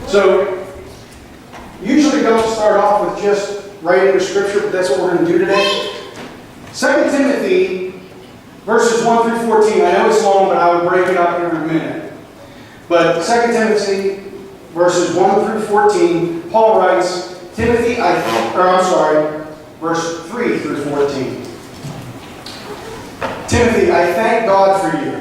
So, usually don't start off with just writing the scripture, but that's what we're going to do today. 2 Timothy, verses 1 through 14. I know it's long, but I will break it up here in a minute. But 2 Timothy, verses 1 through 14, Paul writes, verse 3 through 14. Timothy, I thank God for you,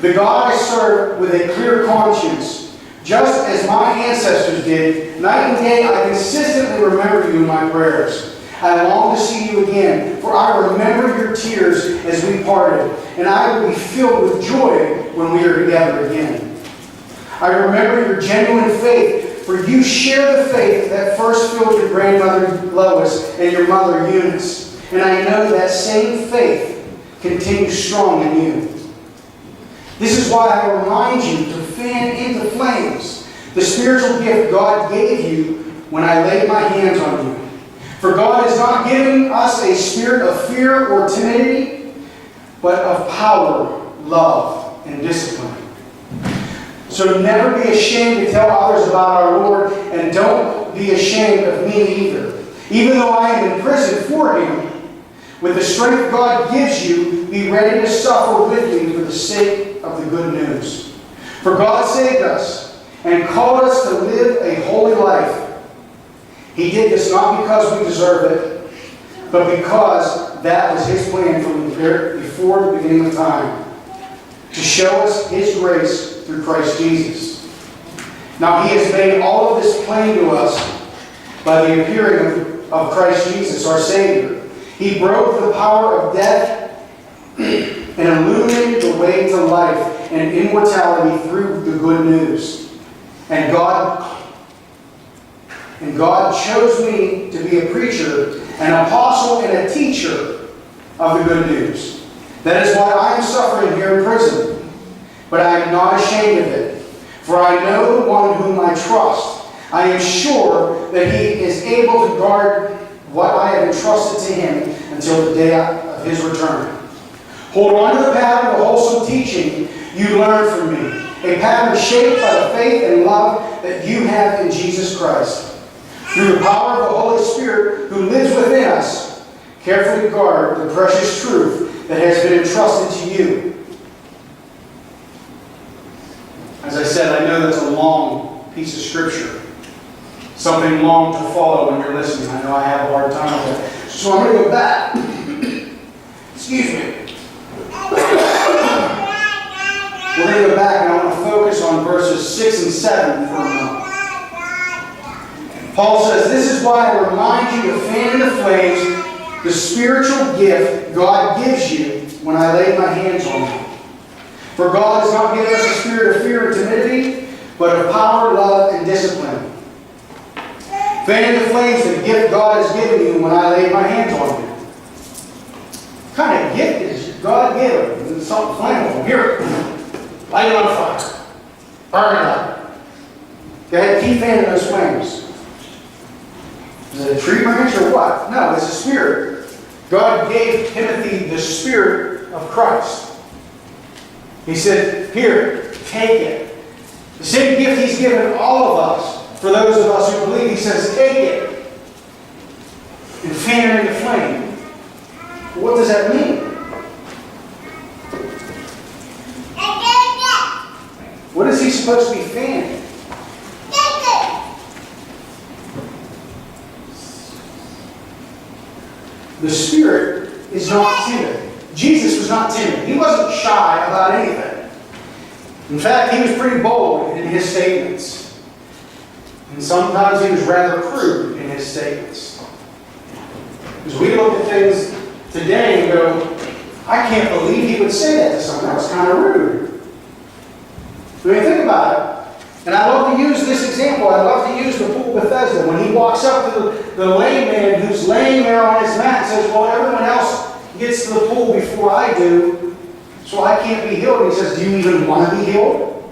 the God I serve with a clear conscience, just as my ancestors did. Night and day I consistently remember you in my prayers. I long to see you again, for I remember your tears as we parted, and I will be filled with joy when we are together again. I remember your genuine faith, for you share the faith that first filled your grandmother Lois and your mother Eunice, and I know that same faith continues strong in you. This is why I remind you to fan into flames the spiritual gift God gave you when I laid my hands on you. For God has not given us a spirit of fear or timidity, but of power, love, and discipline. So never be ashamed to tell others about our Lord, and don't be ashamed of me either. Even though I am in prison for Him, with the strength God gives you, be ready to suffer with me for the sake of the good news. For God saved us and called us to live a holy life. He did this not because we deserve it, but because that was His plan from before the beginning of time, to show us His grace through Christ Jesus. Now He has made all of this plain to us by the appearing of Christ Jesus, our Savior. He broke the power of death and illuminated the way to life and immortality through the good news. And God chose me to be a preacher, an apostle, and a teacher of the good news. That is why I am suffering here in prison. But I am not ashamed of it, for I know the one whom I trust. I am sure that He is able to guard what I have entrusted to Him until the day of His return. Hold on to the pattern of wholesome teaching you learned from me, a pattern shaped by the faith and love that you have in Jesus Christ. Through the power of the Holy Spirit who lives within us, carefully guard the precious truth that has been entrusted to you. As I said, I know that's a long piece of scripture. Something long to follow when you're listening. I know I have a hard time with it. So I'm going to go back. Excuse me. We're going to go back and I want to focus on verses 6 and 7 for a moment. Paul says, this is why I remind you to fan into flames the spiritual gift God gives you when I lay my hands on you. For God has not given us a spirit of fear and timidity, but of power, love, and discipline. Fan into flames the gift God has given you when I laid my hands on you. What kind of gift is God given? It's something flammable. Here, light it on fire. Burn it up. Go ahead, keep fanning those flames. Is it a tree branch or what? No, it's a spirit. God gave Timothy the Spirit of Christ. He said, here, take it. The same gift He's given all of us. For those of us who believe, He says, take it and fan it into flame. What does that mean? What is He supposed to be fanning? The Spirit is not timid. Jesus was not timid. He wasn't shy about anything. In fact, He was pretty bold in His statements. And sometimes He was rather crude in His statements. Because we look at things today and go, I can't believe He would say that to someone. That was kind of rude. I mean, think about it. And I love to use this example. I love to use the pool of Bethesda. When He walks up to the lame man who's laying there on his mat and says, well, everyone else gets to the pool before I do, so I can't be healed. And He says, do you even want to be healed?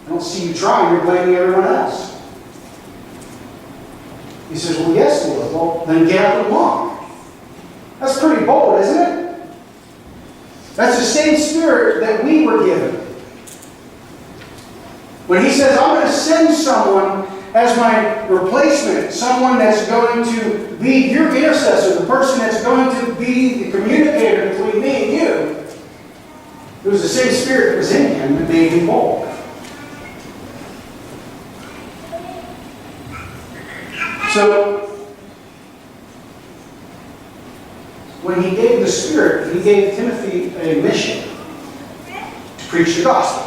I don't see you trying. You're blaming everyone else. He says, well, yes, Lord. Well, then get up and walk. That's pretty bold, isn't it? That's the same Spirit that we were given. When he says, I'm going to send someone as my replacement, someone that's going to be your intercessor, the person that's going to be the communicator between me and you, it was the same Spirit that was in him that made him bold. So, when he gave the Spirit, he gave Timothy a mission to preach the gospel.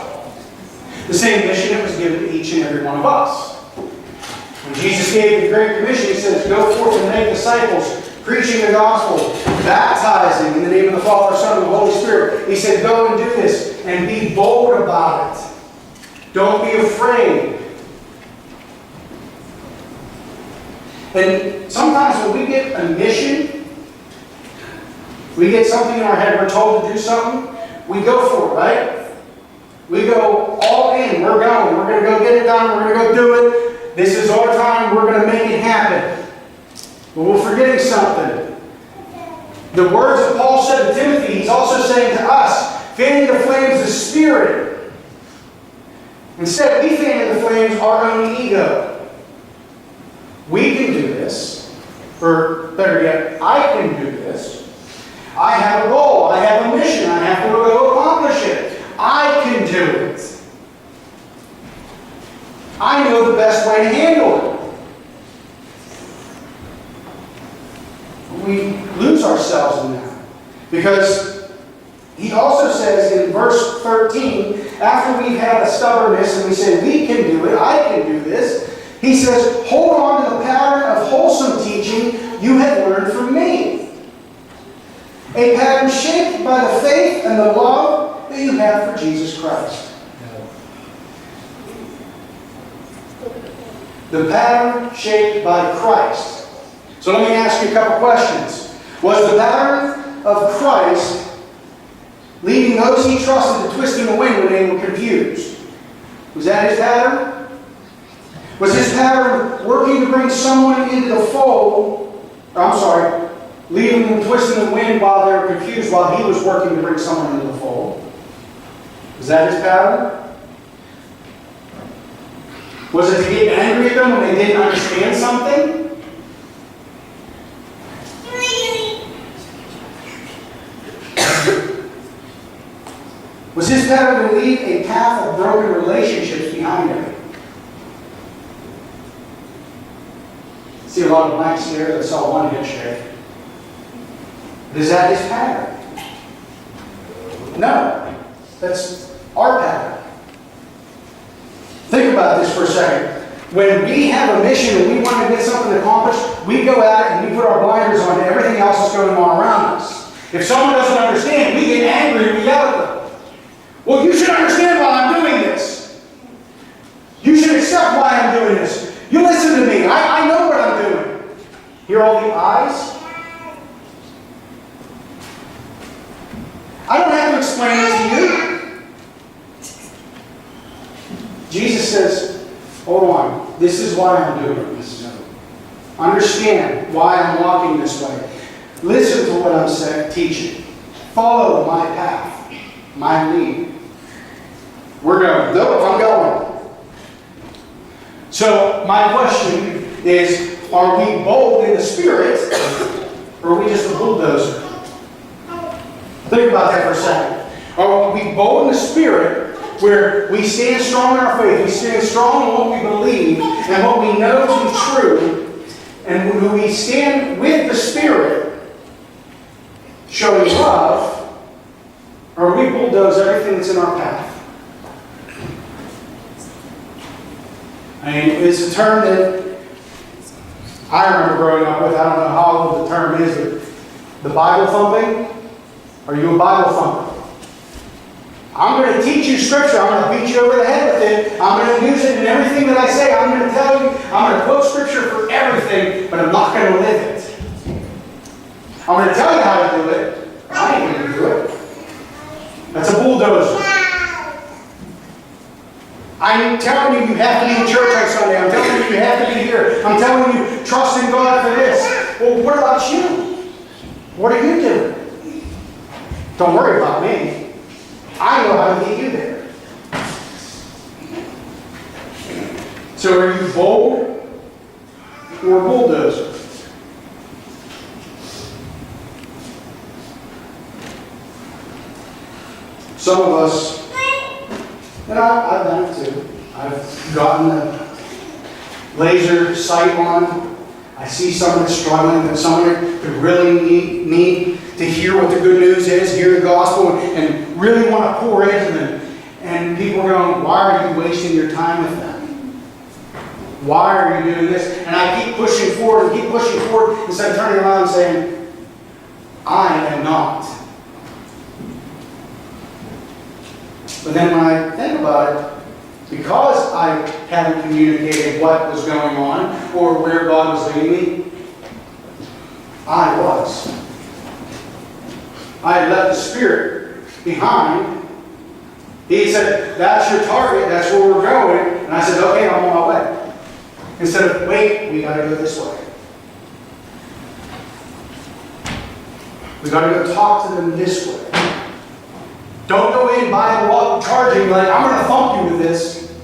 The same mission that was given to each and every one of us. When Jesus gave the Great Commission, he says, go forth and make disciples, preaching the gospel, baptizing in the name of the Father, Son, and the Holy Spirit. He said, go and do this, and be bold about it. Don't be afraid. And sometimes when we get a mission, we get something in our head, we're told to do something, we go for it, right? We go all in. We're going. We're going to go get it done. We're going to go do it. This is our time. We're going to make it happen. But we're forgetting something. The words that Paul said to Timothy, he's also saying to us, fanning the flames of the Spirit. Instead, we fan in the flames our own ego. We can do this. Or better yet, I can do this. I have a goal. I have a mission. I have to go accomplish it. I can do it. I know the best way to handle it. We lose ourselves in that. Because he also says in verse 13, after we've had a stubbornness and we say, we can do it, I can do this, he says, hold on to the pattern of wholesome teaching you have learned from me. A pattern shaped by the faith and the love that you have for Jesus Christ. The pattern shaped by Christ. So let me ask you a couple questions. Was the pattern of Christ leading those he trusted to twist in the wind when they were confused? Was that his pattern? Was his pattern working to bring someone into the fold? Leaving them twisting the wind while they were confused while he was working to bring someone into the fold? Was that his pattern? Was it to get angry at them when they didn't understand something? Was his pattern to leave a path of broken relationships behind him? I see a lot of blanks here. I saw one head shake. Is that his pattern? No. That's our pattern. Think about this for a second. When we have a mission and we want to get something accomplished, we go at it and we put our blinders on to everything else that's going on around us. If someone doesn't understand, we get angry and we yell at them. Well, you should understand why I'm doing this. You should accept why I'm doing this. You listen to me. I know what I'm doing. Hear all the eyes? I don't have to explain it to you. Jesus says, hold on. This is why I'm doing this. Understand why I'm walking this way. Listen to what I'm teaching. Follow my path, my lead. We're going. Nope, I'm going. So my question is, are we bold in the Spirit, or are we just a bulldozer? Think about that for a second. Are we bold in the Spirit, where we stand strong in our faith, we stand strong in what we believe and what we know to be true, and when we stand with the Spirit, showing love, or we bulldoze everything that's in our path? I mean, it's a term that I remember growing up with. I don't know how old the term is, but the Bible thumping. Are you a Bible thumper? I'm going to teach you Scripture. I'm going to beat you over the head with it. I'm going to use it in everything that I say. I'm going to tell you. I'm going to quote Scripture for everything, but I'm not going to live it. I'm going to tell you how to do it, but I ain't going to do it. That's a bulldozer. I'm telling you have to be in church on Sunday. I'm telling you have to be here. I'm telling you trust in God for this. Well, what about you? What are you doing? Don't worry about me. I know how to get you there. So are you bold or a bulldozer? Some of us, and I've done it too, I've gotten the laser sight on. I see someone struggling, that someone could really need to hear what the good news is, hear the gospel, and really want to pour into them. And people are going, why are you wasting your time with them? Why are you doing this? And I keep pushing forward instead of turning around and saying, I am not. But then when I think about it, because I haven't communicated what was going on or where God was leading me, I was. I had left the Spirit behind. He said, that's your target, that's where we're going. And I said, okay, I'm on my way. Instead of, wait, we got to go this way. We got to go talk to them this way. Don't go in, Bible up, charging like, I'm going to thump you with this.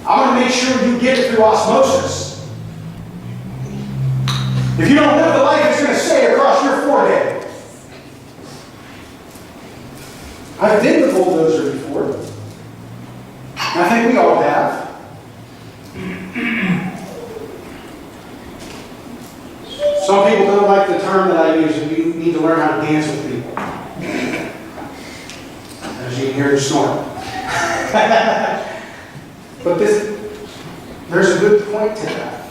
I'm going to make sure you get it through osmosis. If you don't live the life, it's going to say across your forehead. I've been the bulldozer before. And I think we all have. Some people don't like the term that I use, and you need to learn how to dance with people. As you can hear the snoring. But there's a good point to that.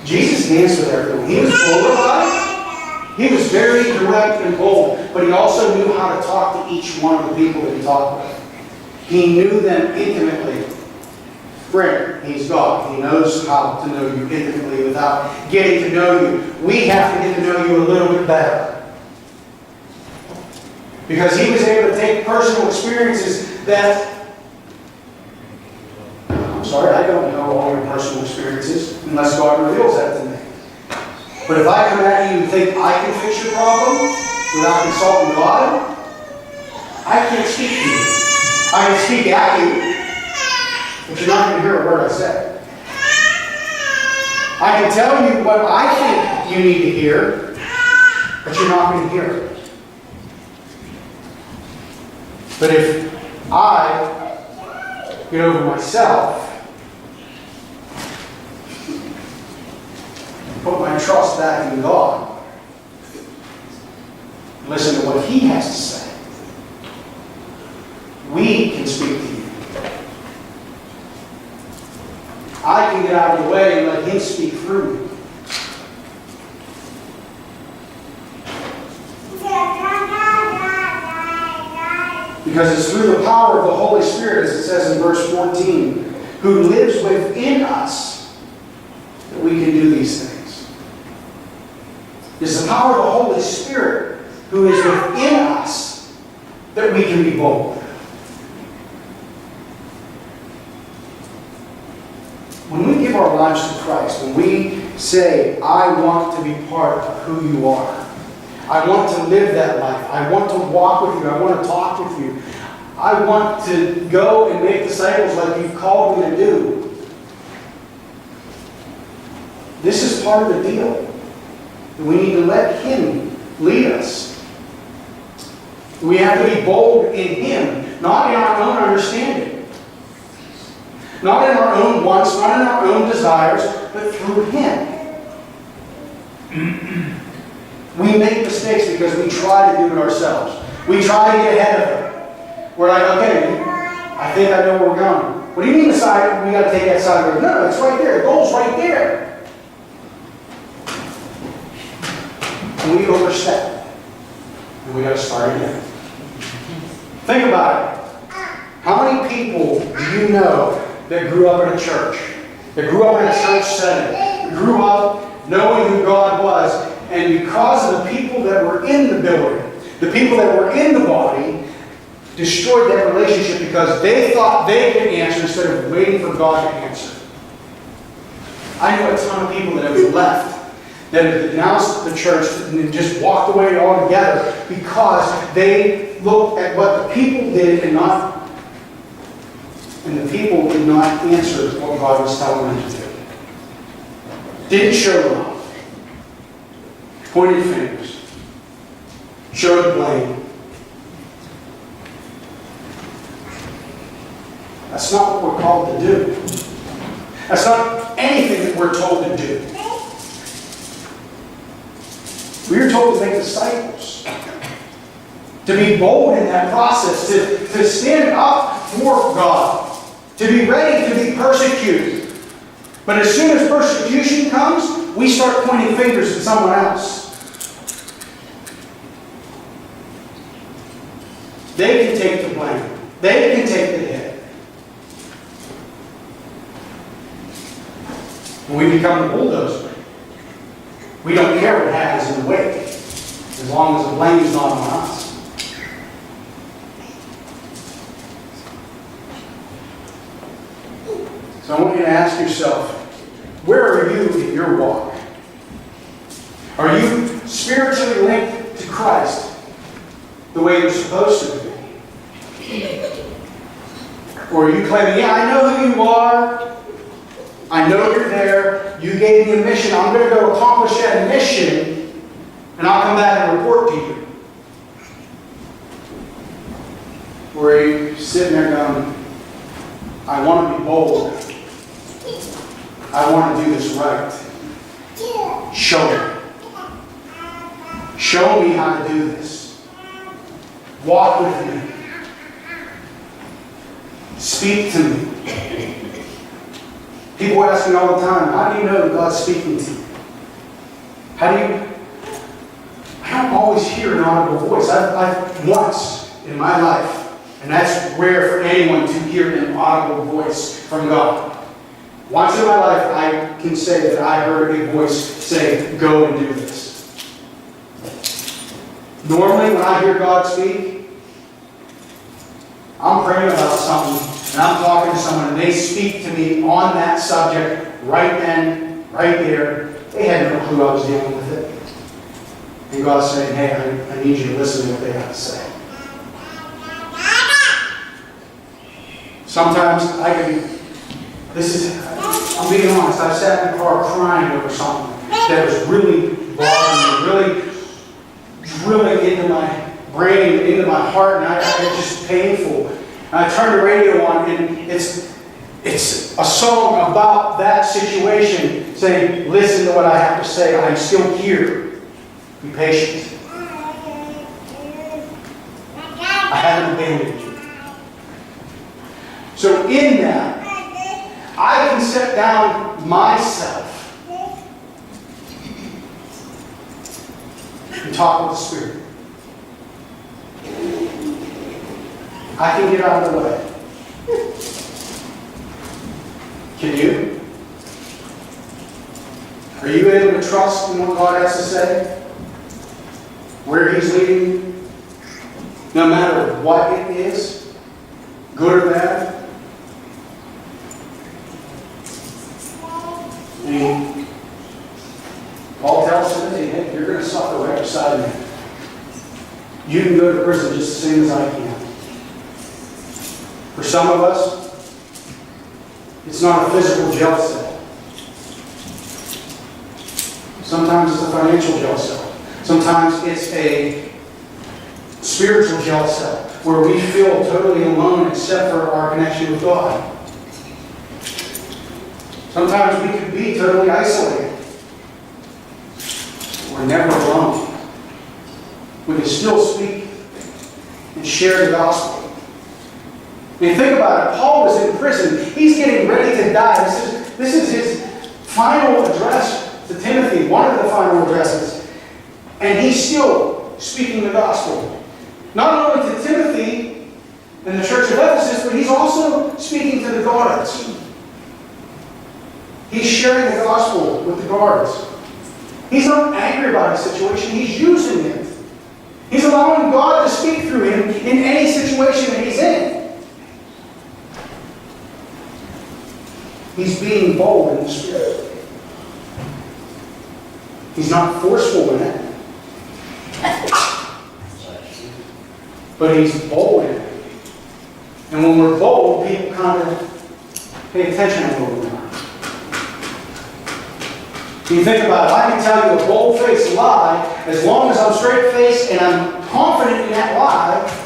Jesus danced with everyone. He was bold about it. He was very direct and bold, but he also knew how to talk to each one of the people that he talked with. He knew them intimately. Friend, he's God. He knows how to know you intimately without getting to know you. We have to get to know you a little bit better. Because he was able to take personal experiences that, I'm sorry, I don't know all your personal experiences unless God reveals that to me. But if I come at you and think I can fix your problem without consulting God, I can't speak to you. I can speak at you, but you're not going to hear a word I say. I can tell you what I think you need to hear, but you're not going to hear it. But if I get over myself, put my trust back in God, listen to what He has to say, we can speak to you. I can get out of the way and let Him speak through me. Because it's through the power of the Holy Spirit, as it says in verse 14, who lives within us, that we can do these things. It's the power of the Holy Spirit who is within us that we can be bold. When we give our lives to Christ, when we say, I want to be part of who you are, I want to live that life, I want to walk with you, I want to talk with you, I want to go and make disciples like you've called me to do. This is part of the deal. We need to let Him lead us. We have to be bold in Him, not in our own understanding. Not in our own wants, not in our own desires, but through Him. We make mistakes because we try to do it ourselves. We try to get ahead of it. We're like, okay, I think I know where we're going. What do you mean the side? We got to take that side of the road. No, it's right there. The goal's right there. And we overstep. And we got to start again. Think about it. How many people do you know that grew up in a church? That grew up in a church setting? That grew up knowing who God was. And because of the people that were in the building, the people that were in the body, destroyed that relationship because they thought they could answer instead of waiting for God to answer. I know a ton of people that have left, that have denounced the church and just walked away altogether because they looked at what the people did and And the people did not answer what God was telling them to do. Didn't show love. Pointed fingers. Showed blame. That's not what we're called to do. That's not anything that we're told to do. We are told to make disciples. To be bold in that process. To stand up for God. To be ready to be persecuted. But as soon as persecution comes, we start pointing fingers at someone else. They can take the blame. They can take the hit. And we become the bulldozer. We don't care what happens in the wake, as long as the blame is not on us. So I want you to ask yourself, where are you in your walk? Are you spiritually linked to Christ the way you're supposed to be? Or are you claiming, yeah, I know who you are. I know you're there. You gave me a mission. I'm going to go accomplish that mission, and I'll come back and report to you. Or are you sitting there going, I want to be bold. I want to do this right. Show me. Show me how to do this. Walk with me. Speak to me. People ask me all the time, how do you know that God's speaking to you? How do you... I don't always hear an audible voice. I've once in my life, and that's rare for anyone to hear an audible voice from God. Once in my life, I can say that I heard a voice say, go and do this. Normally, when I hear God speak, I'm praying about something, and I'm talking to someone, and they speak to me on that subject right then, right there. They had no clue I was dealing with it. And God's saying, hey, I need you to listen to what they have to say. Sometimes I can... I'm being honest, I sat in the car crying over something that was really bothering me, really drilling into my brain, into my heart, and it's just painful. And I turned the radio on, and it's a song about that situation, saying, listen to what I have to say, I'm still here. Be patient. I haven't abandoned you. So in that, I can set down myself and talk with the Spirit. I can get out of the way. Can you? Are you able to trust in what God has to say? Where He's leading you? No matter what it is, good or bad? Paul tells Timothy, hey, you're going to suffer right beside me. You can go to prison just the same as I can. For some of us, it's not a physical jail cell. Sometimes it's a financial jail cell. Sometimes it's a spiritual jail cell where we feel totally alone except for our connection with God. Sometimes we could be totally isolated. We're never alone. We can still speak and share the gospel. I mean, think about it. Paul was in prison. He's getting ready to die. This is his final address to Timothy, one of the final addresses. And he's still speaking the gospel. Not only to Timothy and the church of Ephesus, but he's also speaking to the guards. He's sharing the gospel with the guards. He's not angry about his situation. He's using it. He's allowing God to speak through him in any situation that he's in. He's being bold in the Spirit. He's not forceful in it. But he's bold in it. And when we're bold, people kind of pay attention a little more. You think about it, I can tell you a bold-faced lie as long as I'm straight-faced and I'm confident in that lie.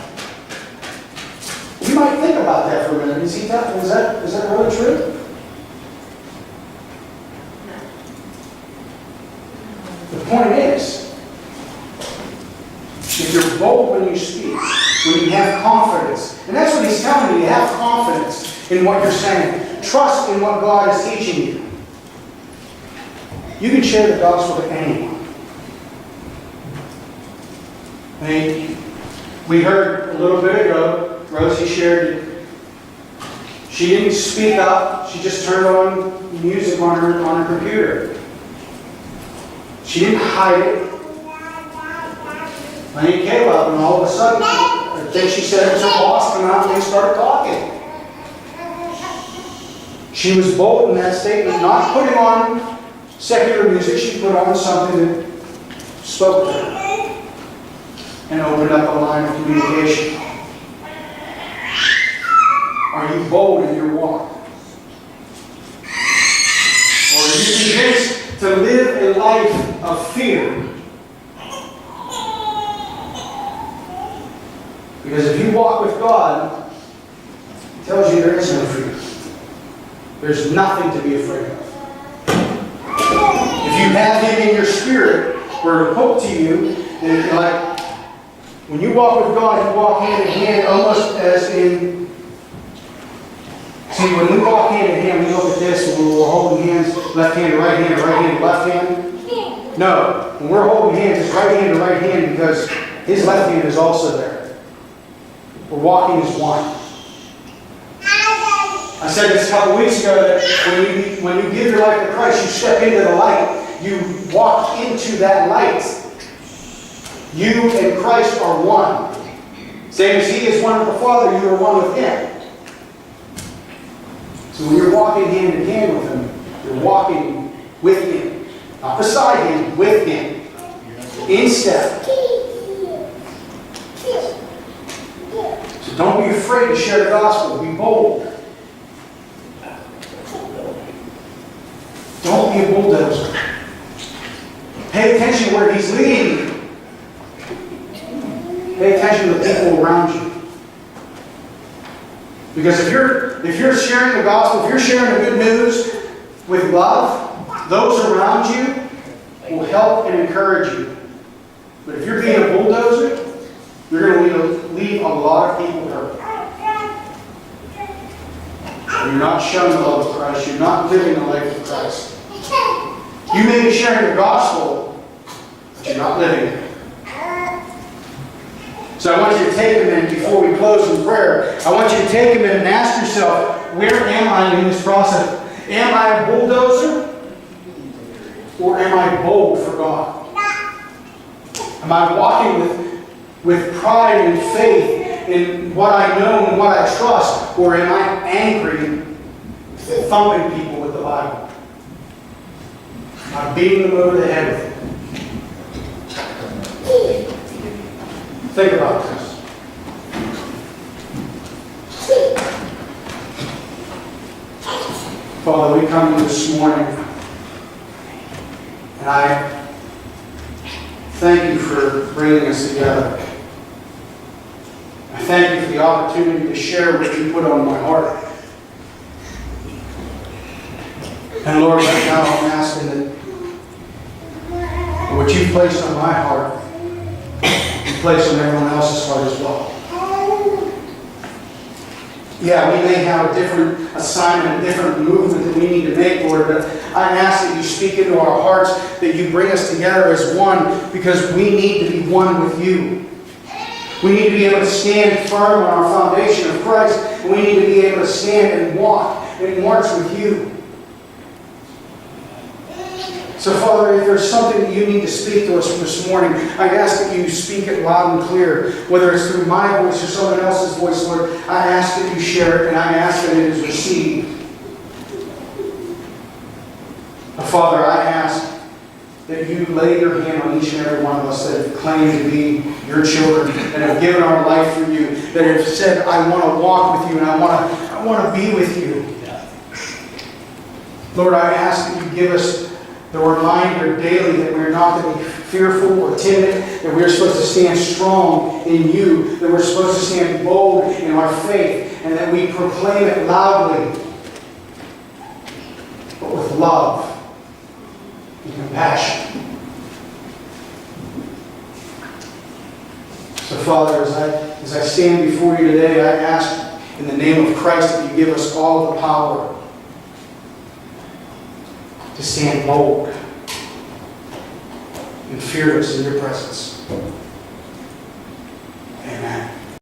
You might think about that for a minute. Is that really true? The point is, if you're bold when you speak, when you have confidence, and that's what he's telling you, have confidence in what you're saying. Trust in what God is teaching you. You can share the gospel to anyone. I mean, we heard a little bit ago, Rosie shared it. She didn't speak up. She just turned on music on her computer. She didn't hide it. I didn't care about it, and all of a sudden, I think she said it was her boss come out and they started talking. She was bold in that statement, not putting on secular music. She put on something that spoke to her and opened up a line of communication. Are you bold in your walk? Or are you convinced to live a life of fear? Because if you walk with God, He tells you there is no fear. There's nothing to be afraid of. If you have Him in your spirit, or to hope to you, then like when you walk with God, you walk hand in hand, almost as in. See, when we walk hand in hand, we look at this and we're holding hands, left hand to right hand, right hand to left hand. No, when we're holding hands, it's right hand to right hand because His left hand is also there. We're walking as one. I said this a couple weeks ago that when you give your life to Christ, you step into the light. You walk into that light. You and Christ are one. Same as He is one with the Father, you are one with Him. So when you're walking hand in hand with Him, you're walking with Him. Not beside Him, with Him. In step. So don't be afraid to share the gospel. Be bold. Don't be a bulldozer. Pay attention to where He's leading you. Pay attention to the people around you. Because if you're sharing the gospel, if you're sharing the good news with love, those around you will help and encourage you. But if you're being a bulldozer, you're going to leave a lot of people hurt. You're not showing the love of Christ. You're not living the life of Christ. You may be sharing the gospel, but you're not living it. So I want you to take a minute before we close in prayer. I want you to take a minute and ask yourself, where am I in this process? Am I a bulldozer? Or am I bold for God? Am I walking with pride and faith in what I know and what I trust? Or am I angry, thumping people with the Bible? Am I beating them over the head with it? Think about this. Father, we come to you this morning, and I thank you for bringing us together. I thank you for the opportunity to share what you put on my heart. And Lord, right now I'm asking that what you've placed on my heart, you place on everyone else's heart as well. Yeah, we may have a different assignment, a different movement that we need to make, Lord, but I ask that you speak into our hearts, that you bring us together as one, because we need to be one with you. We need to be able to stand firm on our foundation of Christ, and we need to be able to stand and walk and march with you. So, Father, if there's something that you need to speak to us this morning, I ask that you speak it loud and clear, whether it's through my voice or someone else's voice, Lord. I ask that you share it, and I ask that it is received. Father, I ask that you lay your hand on each and every one of us that have claimed to be your children, that have given our life for you, that have said, I want to walk with you, and I want I want to be with you. Lord, I ask that you give us the reminder daily that we're not to be fearful or timid, that we're supposed to stand strong in you, that we're supposed to stand bold in our faith, and that we proclaim it loudly, but with love and compassion. So, Father, as I stand before you today, I ask in the name of Christ that you give us all the power to stand bold and fearless in your presence.